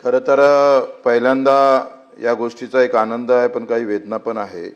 खरं तर पहिल्यांदा या गोष्टीचा एक आनंद आहे, पण काही वेदना पण आहे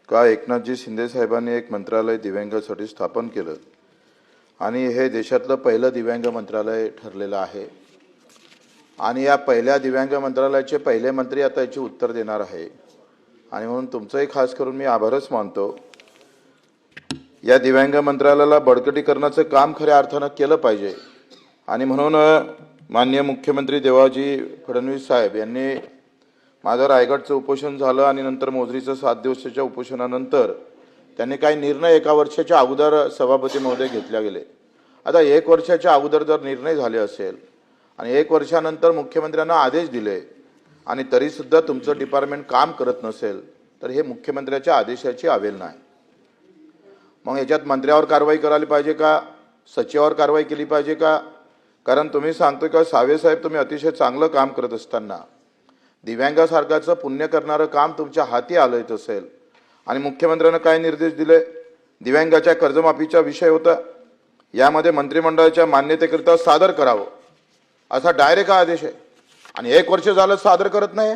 का एकनाथजी शिंदे साहेबांनी एक मंत्रालय दिव्यांगासाठी स्थापन केलं आणि हे देशातलं पहिलं दिव्यांग मंत्रालय ठरलेलं आहे. आणि या पहिल्या दिव्यांग मंत्रालयाचे पहिले मंत्री आता याची उत्तर देणार आहे आणि म्हणून तुमचंही खास करून मी आभारच मानतो. या दिव्यांग मंत्रालयाला बळकटीकरणाचं काम खऱ्या अर्थानं केलं पाहिजे आणि म्हणून माननीय मुख्यमंत्री देवेंद्र फडणवीस साहेब यांनी माझं रायगडचं उपोषण झालं आणि नंतर मोजरीचं 7 दिवसाच्या उपोषणानंतर त्यांनी काही निर्णय एका वर्षाच्या अगोदर सभापती महोदय घेतले गेले. आता 1 वर्षाच्या अगोदर जर निर्णय झाले असेल आणि 1 वर्षानंतर मुख्यमंत्र्यांना आदेश दिले आणि तरीसुद्धा तुमचं डिपार्टमेंट काम करत नसेल तर हे मुख्यमंत्र्याच्या आदेशाची अवहेलना आहे. मग याच्यात मंत्र्यावर कारवाई करायला पाहिजे का, सचिवावर कारवाई केली पाहिजे का? कारण तुम्ही सांगतो का सावे साहेब तुम्ही अतिशय चांगलं काम करत असताना दिव्यांगासारखाचं पुण्य करणारं काम तुमच्या हाती आलं असेल आणि मुख्यमंत्र्यांना काय निर्देश दिले? दिव्यांगाच्या कर्जमाफीचा विषय होता, यामध्ये मंत्रिमंडळाच्या मान्यतेकरिता सादर करावं असा डायरेक्ट आदेश आहे आणि 1 वर्ष झालं सादर करत नाही.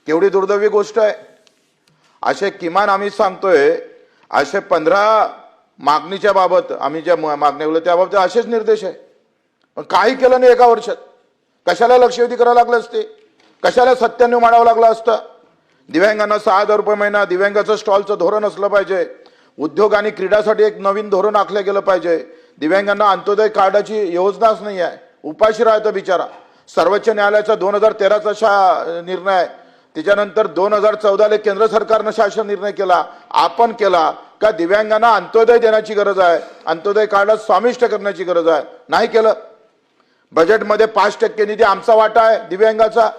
केवढी दुर्दैवी गोष्ट आहे. असे किमान आम्ही सांगतोय असे 15 मागणीच्या बाबत आम्ही ज्या मागण्या केल्या त्याबाबत असेच निर्देश आहे. पण काही केलं नाही 1 वर्षात. कशाला लक्षवेधी करावं लागलं असते? कशाला 97 मांडावं लागलं असतं? दिव्यांगांना 6,000 रुपये महिना, दिव्यांगाचं स्टॉलचं धोरण असलं पाहिजे, उद्योग आणि क्रीडासाठी एक नवीन धोरण आखलं गेलं पाहिजे. दिव्यांगांना अंत्योदय कार्डाची योजनाच नाही आहे, उपाशी राहतो बिचारा. सर्वोच्च न्यायालयाचा 2013चा निर्णय आहे, त्याच्यानंतर 2014ला केंद्र सरकारनं शासन निर्णय केला, आपण केला का दिव्यांगांना अंत्योदय देण्याची गरज आहे, अंत्योदय कार्डात समाविष्ट करण्याची गरज आहे. नाही केलं. बजेटमध्ये 5% निधी आमचा वाटा आहे दिव्यांगाचा.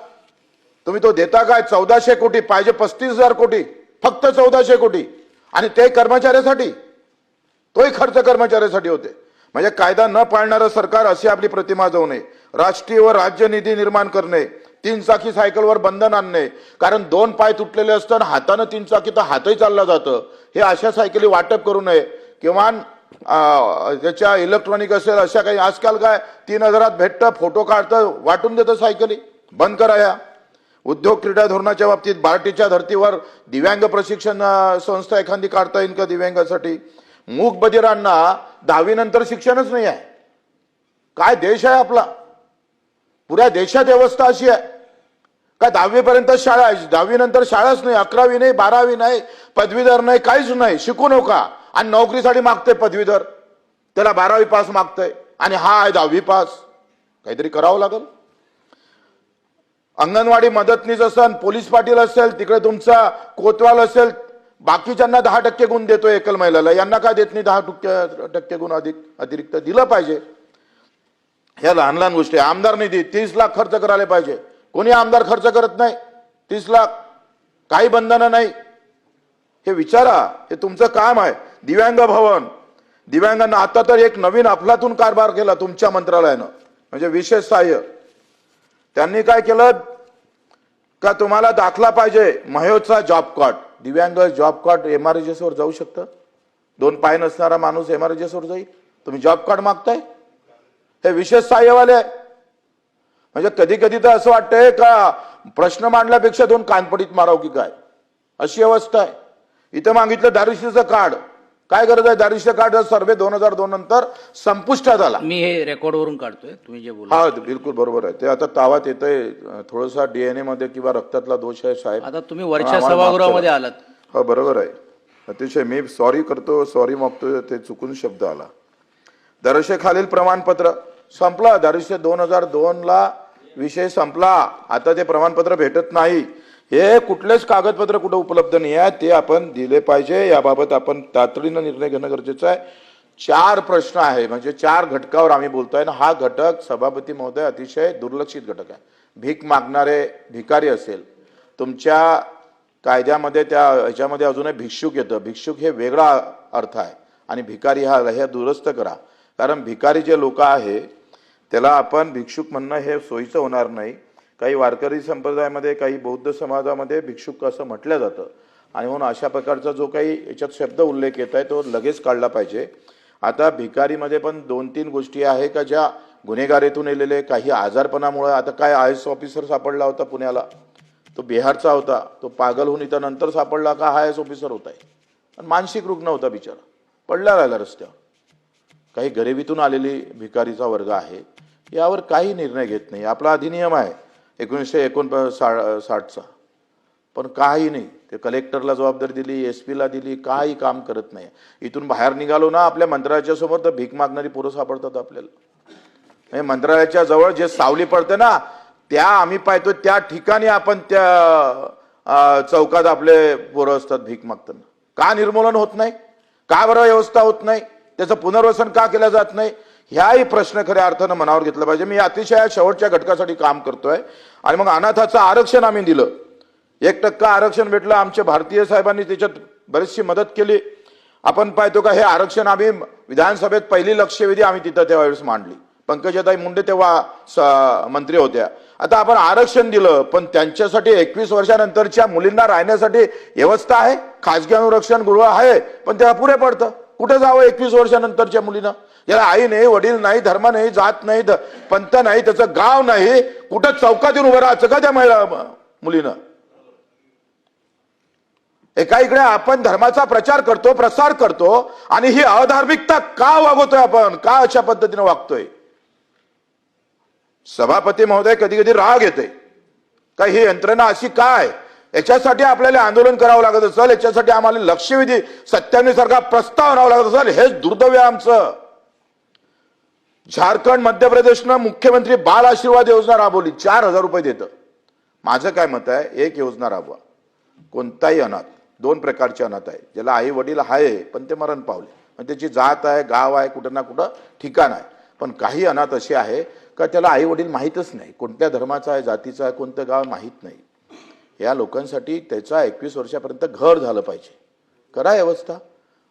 तुम्ही तो देता काय? 1400 कोटी पाहिजे, 35,000 कोटी, फक्त 1400 कोटी आणि ते कर्मचाऱ्यासाठी, तोही खर्च कर्मचाऱ्यासाठी होते. म्हणजे कायदा न पाळणारं सरकार अशी आपली प्रतिमा जाऊ नये. राष्ट्रीय व राज्य निधी निर्माण करणे, 3 चाकी सायकलवर बंधन आणणे, कारण 2 पाय तुटलेले असताना हातानं 3 चाकी तर हातही चालला जातं, हे अशा सायकली वाटप करू नये. किमान त्याच्या इलेक्ट्रॉनिक असेल अशा काही, आजकाल काय 3,000 भेटतं, फोटो काढतं, वाटून देतं सायकली. बंद करा. या उद्योग क्रीडा धोरणाच्या बाबतीत बार्टीच्या धर्तीवर दिव्यांग प्रशिक्षण संस्था एखादी काढता येईल का दिव्यांगासाठी? मूक बधिरांना 10वी नंतर शिक्षणच नाही आहे. काय देश आहे आपला? पुऱ्या देशात व्यवस्था अशी आहे का 10वी पर्यंत शाळा आहे, 10वी नंतर शाळाच नाही, 11वी नाही, 12वी नाही, पदवीधर नाही, काहीच नाही. शिकू नका आणि नोकरीसाठी मागते पदवीधर, त्याला 12वी पास मागतंय आणि हा आहे 10वी पास. काहीतरी करावं लागेल. अंगणवाडी मदतनीस असेल, पोलीस पाटील असेल, तिकडे तुमचा कोतवाल असेल, बाकीच्यांना 10% गुण देतोय एकल महिलाला, यांना का देत नाही 10% गुण अतिरिक्त दिलं पाहिजे. ह्या लहान लहान गोष्टी. आमदार निधी 30 लाख खर्च करायला पाहिजे, कोणी आमदार खर्च करत नाही. 30 लाख, काही बंधनं नाही. हे विचारा, हे तुमचं काम आहे. दिव्यांग भवन, दिव्यांगांना आता तर एक नवीन अफलातून कारभार केला तुमच्या मंत्रालयानं, म्हणजे विशेष सहाय्य. त्यांनी काय केलं का तुम्हाला दाखला पाहिजे, महोत्सव जॉब कार्ड. दिव्यांग जॉब कार्ड MRJS वर जाऊ शकतं. 2 पाय नसणारा माणूस MRJS वर जाईल. तुम्ही जॉब कार्ड मागताय? हे विशेष सहाय्यवाले आहे. म्हणजे कधी कधी तर असं वाटतंय का प्रश्न मांडल्यापेक्षा 2 कानपडीत माराव की काय, अशी अवस्था आहे. इथं मागितलं दारिद्र्याचं कार्ड. काय गरज आहे? दारिद्र्य कार्ड सर्वे 2002 नंतर संपुष्टात आला. मी हे रेकॉर्डवरून काढतोय, तुम्ही जे बोला. हा बिलकुल बरोबर आहे. ते आता तावात येतंय, थोडासा DNA मध्ये किंवा रक्तातला दोष आहे साहेब. आता तुम्ही वरच्या सभागृहामध्ये आलात. हो बरोबर आहे. अतिशय मी सॉरी करतो, सॉरी मागतो, ते चुकून शब्द आला. दारिद्र्य खालील प्रमाणपत्र संपला. दारिद्र्य 2002ला विषय संपला. आता ते प्रमाणपत्र भेटत नाही. हे कुठलेच कागदपत्र कुठे उपलब्ध नाही आहे, ते आपण दिले पाहिजे. याबाबत आपण तातडीनं निर्णय घेणं गरजेचं आहे. 4 प्रश्न आहे, म्हणजे 4 घटकावर आम्ही बोलतोय ना. हा घटक सभापती महोदय अतिशय दुर्लक्षित घटक आहे. भीक मागणारे भिकारी असेल, तुमच्या कायद्यामध्ये त्या ह्याच्यामध्ये अजूनही भिक्षुक येतं. भिक्षुक हे वेगळा अर्थ आहे आणि भिकारी हा हे दुरुस्त करा. कारण भिकारी जे लोक आहे त्याला आपण भिक्षुक म्हणणं हे सोयीचं होणार नाही. काही वारकरी संप्रदायामध्ये, काही बौद्ध समाजामध्ये भिक्षुक असं म्हटलं जातं आणि म्हणून अशा प्रकारचा जो काही याच्यात शब्द उल्लेख येत आहे तो लगेच काढला पाहिजे. आता भिकारीमध्ये पण 2-3 गोष्टी आहे का ज्या गुन्हेगारीतून येलेले, काही आजारपणामुळे, आता काय IAS ऑफिसर सापडला होता पुण्याला, तो बिहारचा होता, तो पागल होऊन इथं नंतर सापडला का IAS ऑफिसर होता आहे, आणि मानसिक रुग्ण होता बिचारा, पडला राहिला रस्त्यावर. काही गरिबीतून आलेली भिकारीचा वर्ग आहे, यावर काही निर्णय घेत नाही. आपला अधिनियम आहे 1959चा, पण काही नाही. ते कलेक्टरला जबाबदारी दिली, SP ला दिली, काही काम करत नाही. इथून बाहेर निघालो ना आपल्या मंत्रालयाच्या समोर तर भीक मागणारी पोरं सापडतात आपल्याला. मंत्रालयाच्या जवळ जे सावली पडते ना, त्या आम्ही पाहतो त्या ठिकाणी आपण त्या चौकात आपले पोरं असतात भीक मागताना. का निर्मूलन होत नाही? का बरं व्यवस्था होत नाही? त्याचं पुनर्वसन का केलं जात नाही? ह्याही प्रश्न खऱ्या अर्थानं मनावर घेतला पाहिजे. मी अतिशय शेवटच्या घटकासाठी काम करतोय, आणि मग अनाथाचं आरक्षण आम्ही दिलं. 1% आरक्षण भेटलं. आमच्या भारतीय साहेबांनी त्याच्यात बरीचशी मदत केली. आपण पाहतो का हे आरक्षण आम्ही विधानसभेत पहिली लक्षवेधी आम्ही तिथं त्यावेळेस मांडली. पंकजाताई मुंडे तेव्हा मंत्री होत्या. आता आपण आरक्षण दिलं, पण त्यांच्यासाठी 21 वर्षानंतरच्या मुलींना राहण्यासाठी व्यवस्था आहे, खाजगी अनुरक्षण गृह आहे, पण त्याला पुरे पडतं. कुठे जावं 21 वर्षानंतरच्या मुलीनं? याला आई नाही, वडील नाही, धर्म नाही, जात नाही, पंथ नाही, त्याचं गाव नाही, कुठं चौकातून उभं राहायचं का त्या मुलीनं? एका इकडे आपण धर्माचा प्रचार करतो, प्रसार करतो, आणि ही अधार्मिकता का वागवतोय आपण? का अशा पद्धतीने वागतोय? सभापती महोदय, कधी कधी राग येते का ही यंत्रणा अशी काय? याच्यासाठी आपल्याला आंदोलन करावं लागत असेल, याच्यासाठी आम्हाला लक्षवेधी 97 सारखा प्रस्ताव आणावा लागत असेल, हेच दुर्दैव आहे आमचं. झारखंड, मध्य प्रदेशनं मुख्यमंत्री बाल आशीर्वाद योजना राबवली, 4,000 रुपये देतं. माझं काय मत आहे, एक योजना राबवा. कोणताही अनाथ, 2 प्रकारचे अनाथ आहे, ज्याला आई वडील आहे पण ते मरण पावले, पण त्याची जात आहे, गाव आहे, कुठं ना कुठं ठिकाण आहे. पण काही अनाथ असे आहे का त्याला आई वडील माहीतच नाही, कोणत्या धर्माचा आहे, जातीचा आहे, कोणतं गाव माहीत नाही. या लोकांसाठी त्याचा 21 वर्षापर्यंत घर झालं पाहिजे. करा व्यवस्था.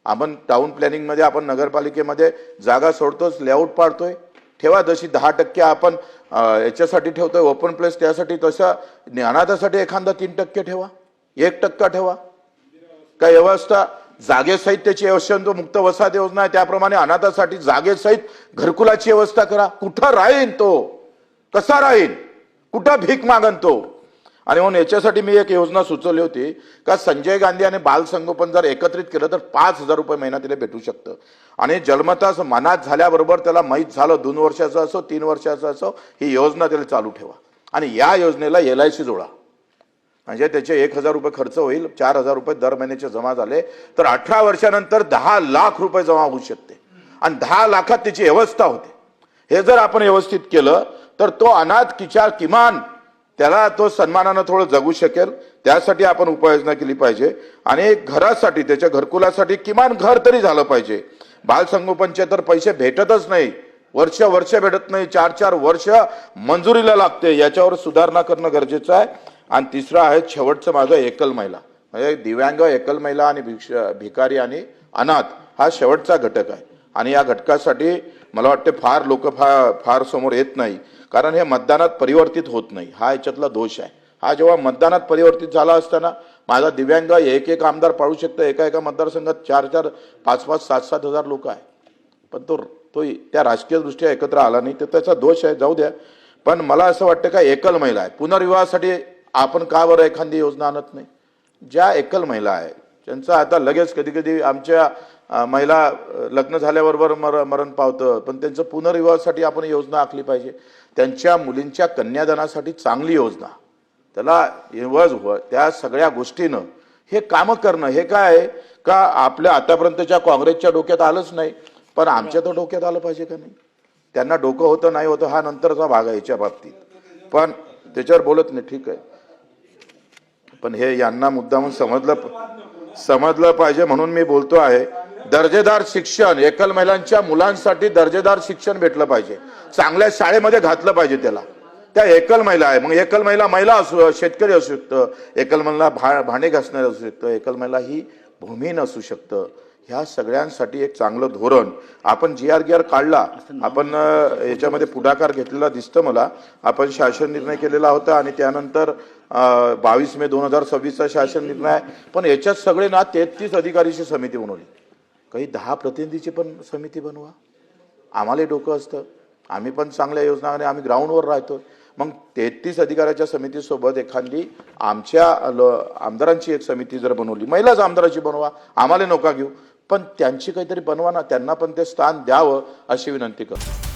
आपण टाउन प्लॅनिंगमध्ये, आपण नगरपालिकेमध्ये जागा सोडतोच, लेआउट पाडतोय, ठेवा जशी 10% आपण याच्यासाठी ठेवतोय ओपन प्लेस, त्यासाठी तसं अनाथासाठी एखादा 3% ठेवा, 1% ठेवा. काय व्यवस्था जागेसहित त्याची व्यवस्था, तो मुक्त वसाहत योजना आहे त्याप्रमाणे अनाथासाठी जागेसहित घरकुलाची व्यवस्था करा. कुठं राहीन तो? कसा राहीन? कुठं भीक मागन तो? आणि म्हणून याच्यासाठी मी एक योजना सुचवली होती का संजय गांधी आणि बाल संगोपन जर एकत्रित केलं तर 5,000 रुपये महिना तिला भेटू शकतं. आणि जन्मताच मनात झाल्याबरोबर त्याला माहीत झालं, 2 वर्षाचं असो, 3 वर्षाचं असो, ही योजना त्याला चालू ठेवा. आणि या योजनेला LIC जोडा, म्हणजे त्याचे 1,000 रुपये खर्च होईल, 4,000 रुपये दर महिन्याचे जमा झाले तर 18 वर्षानंतर 10 लाख रुपये जमा होऊ शकते, आणि 10 लाखात त्याची व्यवस्था होते. हे जर आपण व्यवस्थित केलं तर तो अनाथ किमान त्याला तो सन्मानानं थोडं जगू शकेल. त्यासाठी आपण उपाययोजना केली पाहिजे. आणि घरासाठी, त्याच्या घरकुलासाठी किमान घर तरी झालं पाहिजे. बालसंगोपनचे तर पैसे भेटतच नाही, वर्ष भेटत नाही, 4-4 वर्ष मंजुरीला लागते. याच्यावर सुधारणा करणं गरजेचं आहे. आणि तिसरं आहे शेवटचं माझं, एकल महिला, म्हणजे दिव्यांग, एकल महिला आणि भिकारी आणि अनाथ हा शेवटचा घटक आहे. आणि या घटकासाठी मला वाटते फार लोक फार समोर येत नाही, कारण हे मतदानात परिवर्तित होत नाही. हा याच्यातला दोष आहे. हा जेव्हा मतदानात परिवर्तित झाला असताना माझा दिव्यांग एक आमदार पाळू शकतं, एका मतदारसंघात 4-4, 5-5, 7-7 हजार लोक आहे, पण तो त्या राजकीय दृष्ट्या एकत्र आला नाही, तर त्याचा दोष आहे, जाऊ द्या. पण मला असं वाटतं का एकल महिला आहे, पुनर्विवाहासाठी आपण का बरं एखादी योजना आणत नाही? ज्या एकल महिला आहे त्यांचं आता लगेच कधी आमच्या महिला लग्न झाल्याबरोबर मरण पावतं, पण त्यांचं पुनर्विवाहासाठी आपण योजना आखली पाहिजे. त्यांच्या मुलींच्या कन्यादानासाठी चांगली योजना, त्याला त्या सगळ्या गोष्टीनं हे कामं करणं, हे काय आहे का आपल्या आतापर्यंतच्या काँग्रेसच्या डोक्यात आलंच नाही, पण आमच्या तर डोक्यात आलं पाहिजे का नाही? त्यांना डोकं होतं नाही होतं हा नंतरचा भाग आहे याच्या बाबतीत, पण त्याच्यावर बोलत नाही, ठीक आहे. पण हे यांना मुद्दामून समजलं पाहिजे म्हणून मी बोलतो आहे. दर्जेदार शिक्षण, एकल महिलांच्या मुलांसाठी दर्जेदार शिक्षण भेटलं पाहिजे, चांगल्या शाळेमध्ये घातलं पाहिजे त्याला. त्या एकल महिला आहे, मग एकल महिला असू, शेतकरी असू शकतं, एकल महिला भांडे घासणारे असू शकतं, एकल महिला ही भूमिहीन असू शकतं. ह्या सगळ्यांसाठी एक चांगलं धोरण आपण GR काढला, आपण याच्यामध्ये पुढाकार घेतलेला दिसतं मला. आपण शासन निर्णय केलेला होता आणि त्यानंतर 22 मे 2026चा शासन निर्णय आहे. पण याच्यात सगळे ना 33 अधिकारीची समिती बनवली, काही 10 प्रतिनिधीची पण समिती बनवा. आम्हाला डोकं असतं आम्ही पण चांगल्या योजना आणि आम्ही ग्राउंडवर राहतो. मग 33 अधिकाऱ्याच्या समितीसोबत एखादी आमच्या आमदारांची एक समिती जर बनवली, महिलाच आमदाराची बनवा, आम्हाला नका घेऊ, पण त्यांची काहीतरी बनवा ना, त्यांना पण ते स्थान द्यावं अशी विनंती करतो.